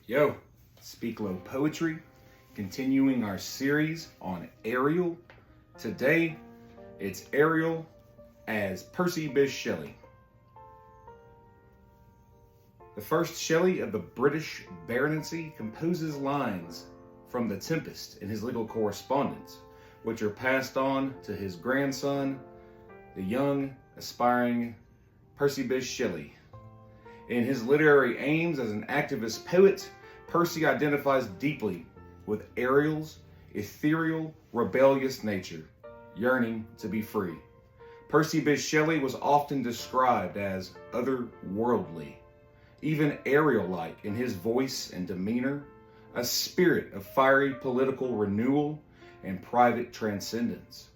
Yo, Speak Low Poetry, continuing our series on Ariel. Today, it's Ariel as Percy Shelley. The first Shelley of the British baronetcy composes lines from The Tempest in his legal correspondence, which are passed on to his grandson, the young, aspiring Percy Shelley. In his literary aims as an activist poet, Percy identifies deeply with Ariel's ethereal, rebellious nature, yearning to be free. Percy Shelley was often described as otherworldly, even Ariel-like in his voice and demeanor, a spirit of fiery political renewal and private transcendence.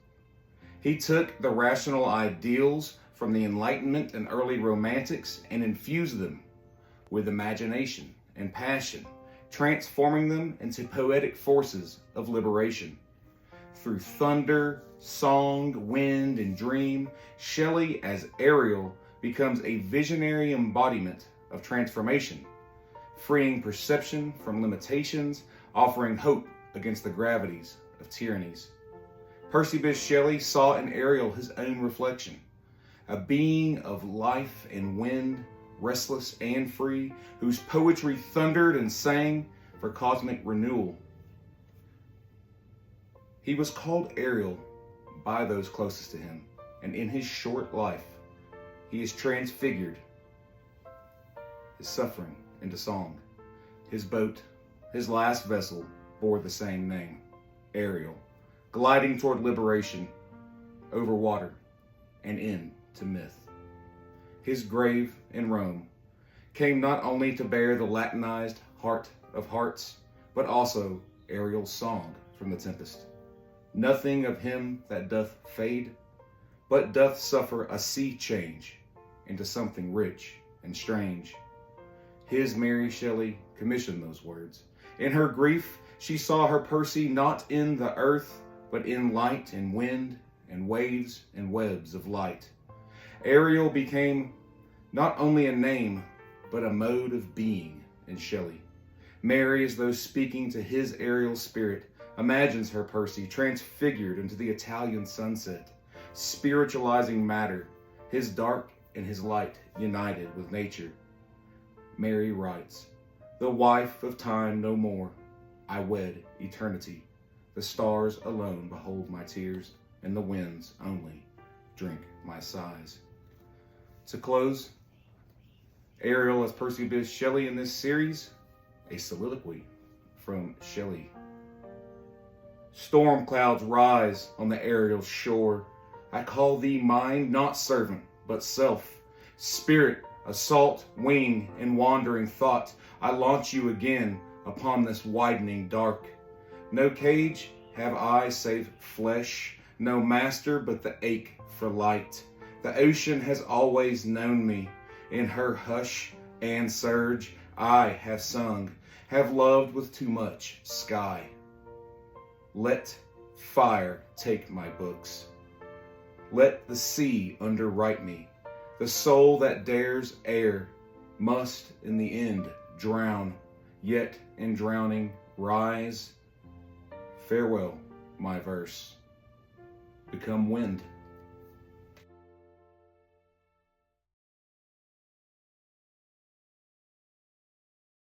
He took the rational ideals from the Enlightenment and early Romantics and infused them with imagination and passion, transforming them into poetic forces of liberation. Through thunder, song, wind, and dream, Shelley as Ariel becomes a visionary embodiment of transformation, freeing perception from limitations, offering hope against the gravities of tyrannies. Percy Shelley saw in Ariel his own reflection, a being of life and wind, restless and free, whose poetry thundered and sang for cosmic renewal. He was called Ariel by those closest to him, and in his short life, he is transfigured, his suffering into song. His boat, his last vessel, bore the same name, Ariel, gliding toward liberation, over water, and into myth. His grave in Rome came not only to bear the Latinized heart of hearts, but also Ariel's song from The Tempest. Nothing of him that doth fade, but doth suffer a sea change into something rich and strange. His Mary Shelley commissioned those words. In her grief, she saw her Percy not in the earth, but in light and wind and waves and webs of light. Ariel became not only a name, but a mode of being in Shelley. Mary, as though speaking to his Ariel spirit, imagines her Percy transfigured into the Italian sunset, spiritualizing matter, his dark and his light united with nature. Mary writes, "The wife of time no more, I wed eternity. The stars alone behold my tears, and the winds only drink my sighs." To close, Ariel as Percy Shelley in this series, a soliloquy from Shelley. Storm clouds rise on the Ariel shore. I call thee mine, not servant, but self. Spirit, assault, wing, and wandering thought, I launch you again upon this widening dark. No cage have I save flesh, no master but the ache for light. The ocean has always known me. In her hush and surge I have sung, have loved with too much sky. Let fire take my books. Let the sea underwrite me. The soul that dares air must in the end drown, yet in drowning rise. Farewell, my verse. Become wind.